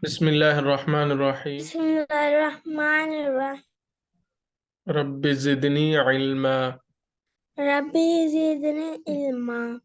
بسم الله الرحمن الرحيم. بسم الله الرحمن الرحيم. رب زدني علما. ربي زدني علما.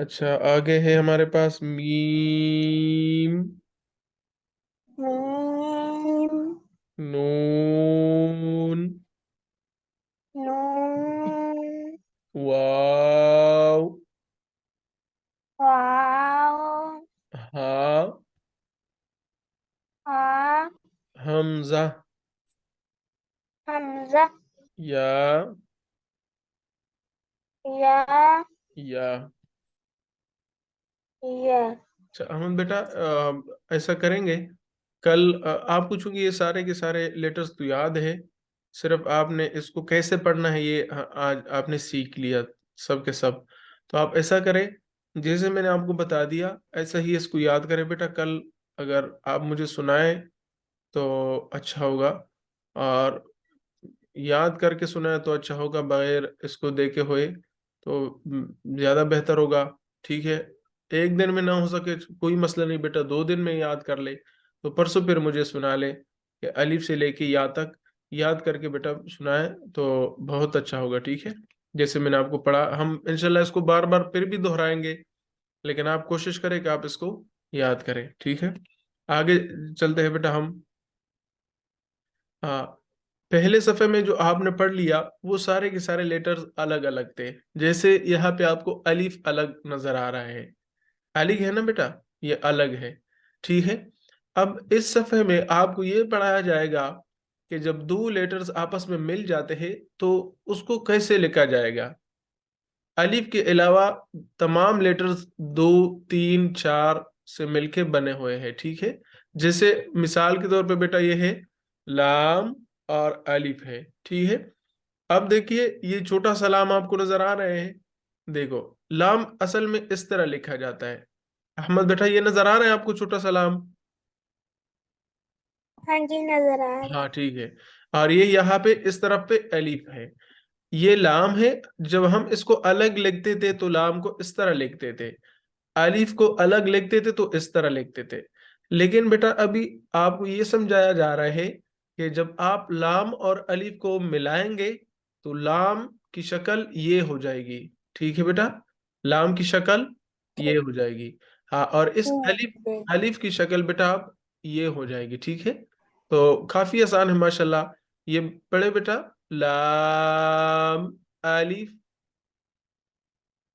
اچھا آگے ہے ہمارے پاس میم، میم، نون، نون، واو، واو، ہا، ہا، حمزہ، حمزہ، یا، یا، یا۔ یا۔ اچھا احمد بیٹا ایسا کریں گے کل آپ کو چونکہ یہ سارے کے سارے لیٹرز تو یاد ہے، صرف آپ نے اس کو کیسے پڑھنا ہے یہ آج آپ نے سیکھ لیا سب کے سب۔ تو آپ ایسا کریں جیسے میں نے آپ کو بتا دیا ایسا ہی اس کو یاد کریں بیٹا، کل اگر آپ مجھے سنائیں تو اچھا ہوگا، اور یاد کر کے سنا ہے تو اچھا ہوگا، بغیر اس کو دیکھے ہوئے تو زیادہ بہتر ہوگا، ٹھیک ہے؟ ایک دن میں نہ ہو سکے کوئی مسئلہ نہیں بیٹا، 2 دن میں یاد کر لے تو پرسوں پھر مجھے سنا لے کہ الف سے لے کے یا تک یاد کر کے بیٹا سنائے تو بہت اچھا ہوگا، ٹھیک ہے؟ جیسے میں نے آپ کو پڑھا، ہم انشاءاللہ اس کو بار بار پھر بھی دہرائیں گے، لیکن آپ کوشش کریں کہ آپ اس کو یاد کریں، ٹھیک ہے؟ آگے چلتے ہیں بیٹا ہم۔ ہاں، پہلے صفحے میں جو آپ نے پڑھ لیا وہ سارے کے سارے لیٹرز الگ الگ تھے، جیسے یہاں پہ آپ کو الف الگ نظر آ رہا ہے، الگ ہے نا بیٹا، یہ الگ ہے، ٹھیک ہے؟ اب اس صفحے میں آپ کو یہ پڑھایا جائے گا کہ جب دو لیٹرز آپس میں مل جاتے ہیں تو اس کو کیسے لکھا جائے گا۔ الف کے علاوہ تمام لیٹرز 2 3 4 سے مل کے بنے ہوئے ہیں، ٹھیک ہے؟ جیسے مثال کے طور پہ بیٹا یہ ہے لام اور الف ہے، ٹھیک ہے؟ اب دیکھیے یہ چھوٹا سا لام آپ کو نظر آ رہے ہیں، دیکھو لام اصل میں اس طرح لکھا جاتا ہے، احمد بیٹا یہ نظر آ رہا ہے آپ کو چھوٹا سا لام؟ ہاں جی، نظر آ رہا ہاں ٹھیک ہے، اور یہ یہاں پہ اس طرف پہ الف ہے، یہ لام ہے، جب ہم اس کو الگ لکھتے تھے تو لام کو اس طرح لکھتے تھے، الف کو الگ لکھتے تھے تو اس طرح لکھتے تھے، لیکن بیٹا ابھی آپ کو یہ سمجھایا جا رہا ہے کہ جب آپ لام اور الف کو ملائیں گے تو لام کی شکل یہ ہو جائے گی، ٹھیک ہے بیٹا؟ لام کی شکل یہ ہو جائے گی، ہاں، اور اس الف ہے۔ الف کی شکل بیٹا آپ یہ ہو جائے گی، ٹھیک ہے؟ تو کافی آسان ہے ماشاءاللہ، یہ پڑھے بیٹا، لام الف،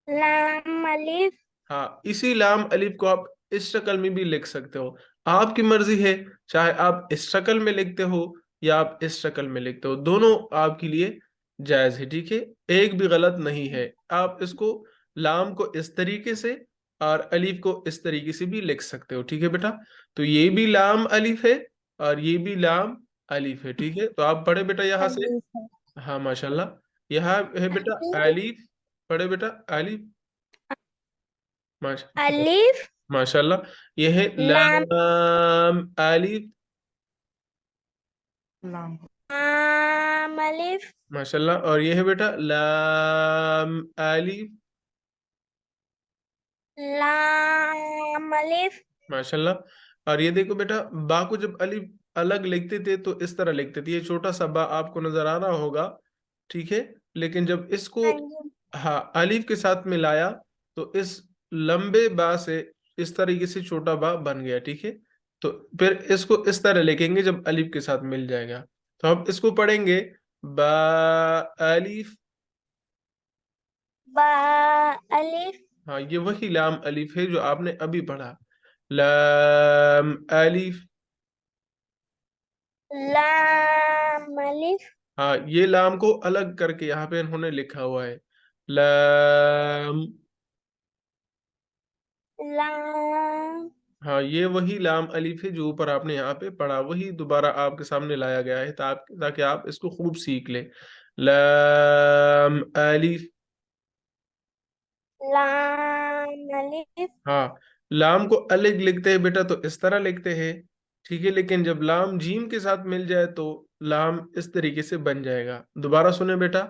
لام، الف، ہاں اسی لام الف کو آپ اس شکل میں بھی لکھ سکتے ہو، آپ کی مرضی ہے، چاہے آپ اس شکل میں لکھتے ہو یا آپ اس شکل میں لکھتے ہو، دونوں آپ کے لیے جائز ہے، ٹھیک ہے؟ ایک بھی غلط نہیں ہے، آپ اس کو لام کو اس طریقے سے اور الف کو اس طریقے سے بھی لکھ سکتے ہو، ٹھیک ہے بیٹا؟ تو یہ بھی لام الف ہے اور یہ بھی لام الف ہے، ٹھیک ہے؟ تو آپ پڑھے بیٹا یہاں سے، الف ہے۔ ہاں ماشاءاللہ، یہاں ہے بیٹا الف، پڑھے بیٹا الف، الف، ماشاء اللہ، یہ ہے لام، لام الف، لام، الف، ماشاء اللہ، اور یہ ہے بیٹا لام الف، لام، الف، ماشاء اللہ، اور یہ دیکھو بیٹا با کو جب الف الگ لکھتے تھے تو اس طرح لکھتے تھے، یہ چھوٹا سا با آپ کو نظر آ رہا ہوگا، ٹھیک ہے؟ لیکن جب اس کو ہاں جی، ہاں الف کے ساتھ ملایا تو اس لمبے با سے اس طریقے سے چھوٹا با بن گیا، ٹھیک ہے؟ تو پھر اس کو اس طرح لکھیں گے جب الف کے ساتھ مل جائے گا، تو ہم اس کو پڑھیں گے با الف، با، الف، ہاں یہ وہی لام الف ہے جو آپ نے ابھی پڑھا، لام الف، لام، الف، ہاں یہ لام کو الگ کر کے یہاں پہ انہوں نے لکھا ہوا ہے لام، لام، ہاں یہ وہی لام الف ہے جو اوپر آپ نے یہاں پہ پڑھا، وہی دوبارہ آپ کے سامنے لایا گیا ہے تاکہ آپ اس کو خوب سیکھ لیں، لام الف، لام، الف، ہاں لام کو الگ لکھتے ہیں بیٹا تو اس طرح لکھتے ہیں، ٹھیک ہے؟ لیکن جب لام جیم کے ساتھ مل جائے تو لام اس طریقے سے بن جائے گا، دوبارہ سنیں بیٹا،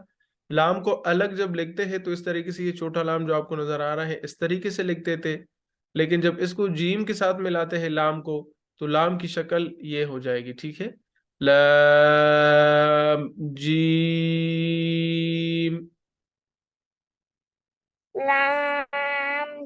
لام کو الگ جب لکھتے ہیں تو اس طریقے سے، یہ چھوٹا لام جو آپ کو نظر آ رہا ہے اس طریقے سے لکھتے تھے، لیکن جب اس کو جیم کے ساتھ ملاتے ہیں لام کو تو لام کی شکل یہ ہو جائے گی، ٹھیک ہے؟ لام جیم، لام،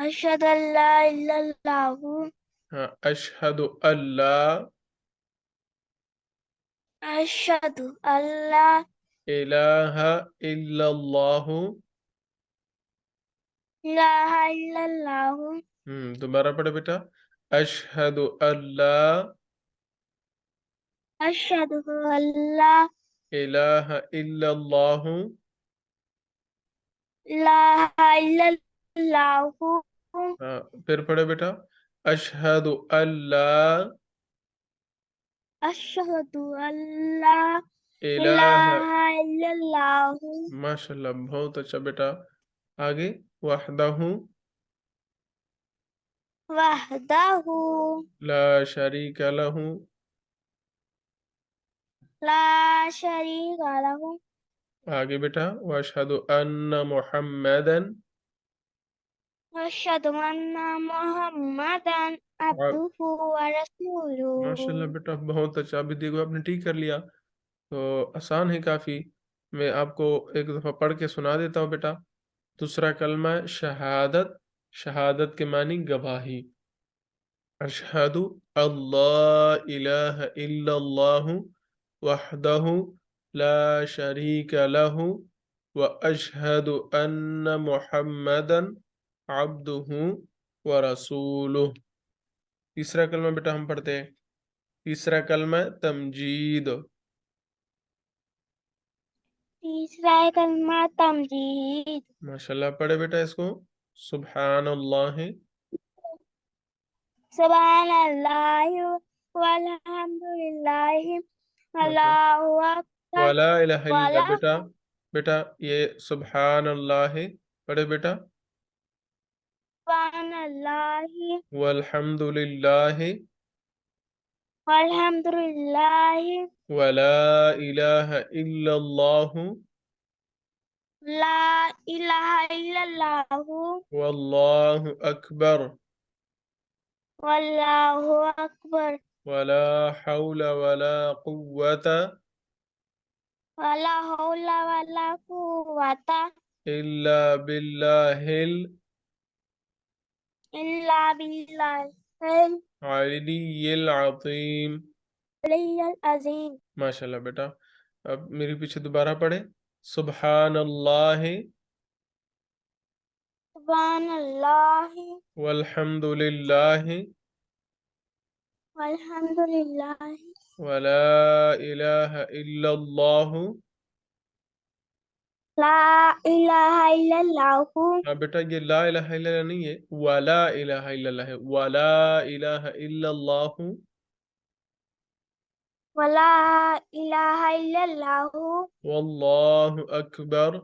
أشهد أن لا إله إلا الله ہاں اشہد اللہ أشهد أن لا الہ الا اللہ إله إلا الله دوبارہ پڑھے بیٹا اشہد اللہ أشهد أن لا الہ الا اللہ إله إلا الله پھر پڑھے بیٹا اشہد اللہ أشهد أن لا الہ إله إلا الله ماشاءاللہ بہت اچھا بیٹا آگے وحدہ وحده لا شریک لہ لا شريك له آگے بیٹا واشہد ان محمدا وأشهد أن محمدا عبده ماشاءاللہ ورسوله بیٹا بہت اچھا ابھی دیکھو آپ نے ٹھیک کر لیا تو آسان ہے کافی میں آپ کو ایک دفعہ پڑھ کے سنا دیتا ہوں بیٹا دوسرا کلمہ ہے شہادت شہادت کے معنی گواہی اشہد اللہ الہ الا اللہ وحدہ لا شریک لہ واشہد ان محمدا عبدہ ورسولہ تیسرا کلمہ بیٹا ہم پڑھتے ہیں تیسرا کلمہ تمجید تیسرا کلمہ تمجید ماشاءاللہ پڑھے بیٹا اس کو سبحان اللہ سبحان اللہ والحمد للہ ماشاءاللہ اللہ اکبر ولا الہ الا اللہ ولا بیٹا بیٹا یہ سبحان اللہ پڑھے بیٹا سبحان اللہ والحمد للہ والحمد للہ ولا الہ الا اللہ لا الہ الا اللہ واللہ اکبر واللہ اکبر ولا حول ولا قوة ولا حول ولا قوة الا باللہ الا باللہ العلی العظیم العلی العظیم ماشاءاللہ بیٹا اب میرے پیچھے دوبارہ پڑھے سبحان اللہ سبحان اللہ والحمد للہ والحمد للہ ولا الہ الا اللہ لا الہ الا اللہ ہاں بیٹا یہ لا الہ الا اللہ نہیں ہے ولا الہ الا اللہ ہے ولا الہ الا اللہ ولا الہ الا اللہ واللہ اکبر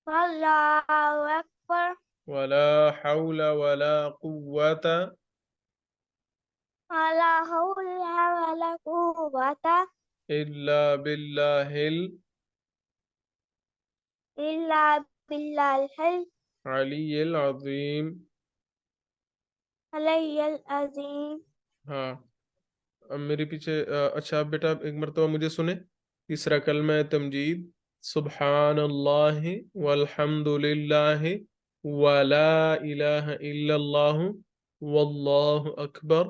واللہ اکبر ولا حول ولا قوة ولا حول ولا قوة الا باللہ الا باللہ العلی العظیم العلی العظیم ہاں اب میرے پیچھے اچھا اب بیٹا ایک مرتبہ مجھے سنیں تیسرا کلمہ ہے تمجید سبحان اللہ والحمد للہ ولا الہ الا اللہ واللہ اکبر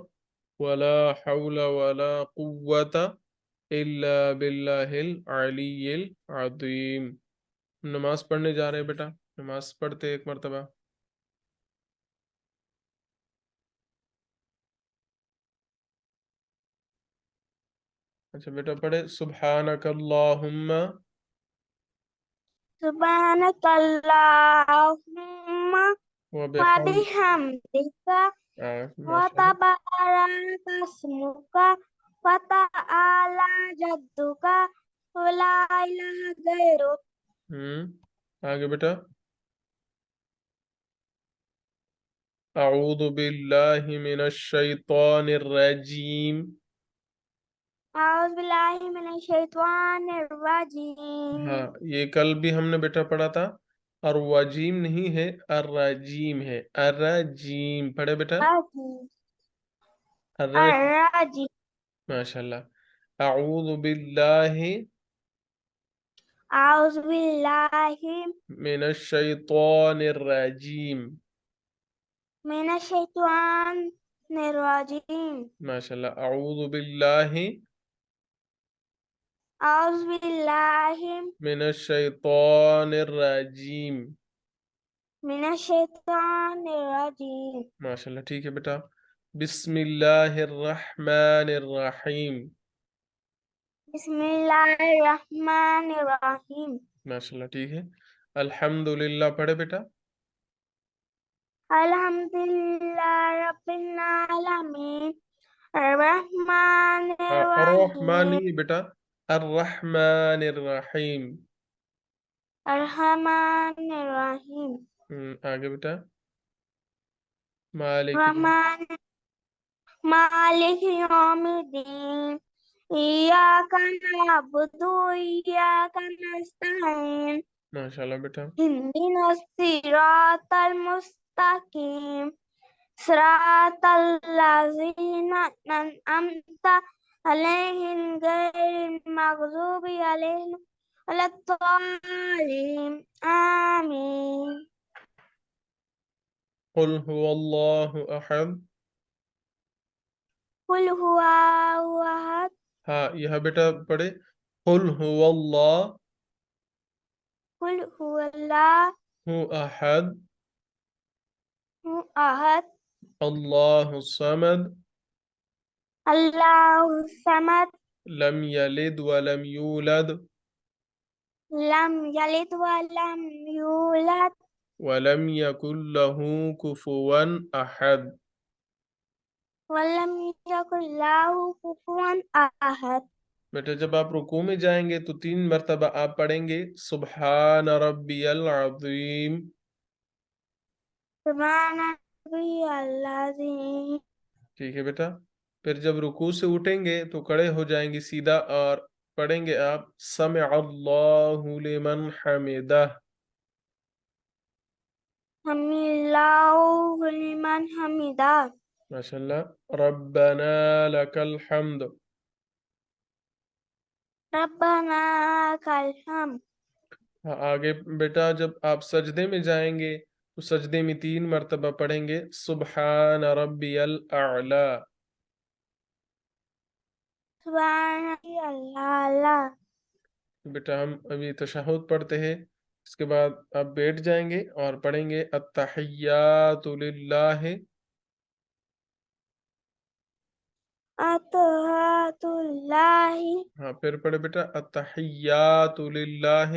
ولا حول ولا قوة الا باللہ العلی العظیم نماز پڑھنے جا رہے ہیں بیٹا نماز پڑھتے ایک مرتبہ اچھا بیٹا پڑھے سبحانک اللہم سبحانک اللہم وبحمدک ماشاءاللہ وتبارک اسمک وتعالی جدک ولا الہ غیرک آگے بیٹا اعوذ باللہ من الشیطان الرجیم اعوذ باللہ من الشیطان الرجیم ہاں یہ کل بھی ہم نے بیٹا پڑھا تھا الرجیم نہیں ہے الرجیم ہے الرجیم پڑھے بیٹا الرجیم الرجیم ماشاءاللہ اعوذ باللہ أعوذ بالله من الشيطان الرجيم. من الشيطان الرجيم. ما شاء الله. أعوذ بالله أعوذ بالله من الشيطان الرجيم. من الشيطان الرجيم. ما شاء الله ٹھیک ہے بیٹا. بسم اللہ الرحمن الرحیم. بسم الله الرحمن الرحيم. ما شاء اللہ ٹھیک ہے. الحمد للہ پڑھے بیٹا. الحمد لله رب العالمين الرحمن الرحمن الرحيم نہیں بیٹا. الرحمن الرحیم. الرحمن الرحيم. آگے بیٹا. مالک رحمن مالك يوم الدين إياك نعبد وإياك نستعين ما شاء اللہ بیٹا. اهدنا الصراط المستقيم صراط الذين أنعمت عليهم غير المغضوب عليهم ولا الضالين آمين. قل هو اللہ احد. قل هو أحد. ہاں یہاں بیٹا پڑھے. قل هو اللہ قل هو الله احد أحد اللہ الصمد الله الصمد لم یلد ولم یولد لم يلد ولم يولد ولم یکن له کفوا احد. ولم يكن له كفوا أحد. بیٹا جب آپ رکوع میں جائیں گے تو 3 مرتبہ آپ پڑھیں گے سبحان ربی العظیم. سبحان ربي العظيم. ٹھیک ہے بیٹا. پھر جب رکوع سے اٹھیں گے تو کھڑے ہو جائیں گے سیدھا اور پڑھیں گے آپ سمع اللہ لمن حمدہ. حمد الله لمن حمده. ماشاء اللہ. ربنا لک الحمد. ربنا لك الحمد. آگے بیٹا جب آپ سجدے میں جائیں گے تو سجدے میں 3 مرتبہ پڑھیں گے سبحان ربی الاعلی. سبحان ربي الأعلى. بیٹا ہم ابھی تشہد پڑھتے ہیں. اس کے بعد آپ بیٹھ جائیں گے اور پڑھیں گے التحیات للہ. التحيات لله. ہاں پھر پڑھے بیٹا التحیات للہ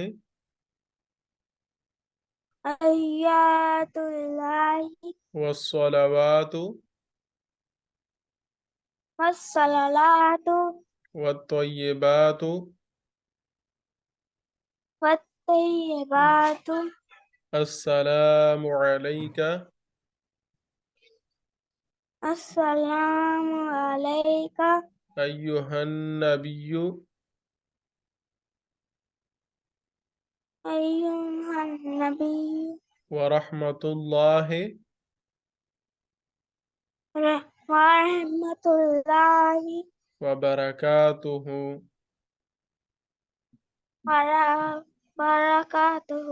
التحيات لله والصلوات والصلاة والطیبات والطيبات. السلام علیک السلام عليك ایہا النبی أيها النبي ورحمۃ اللہ ورحمة الله وبرکاتہ. وبركاته.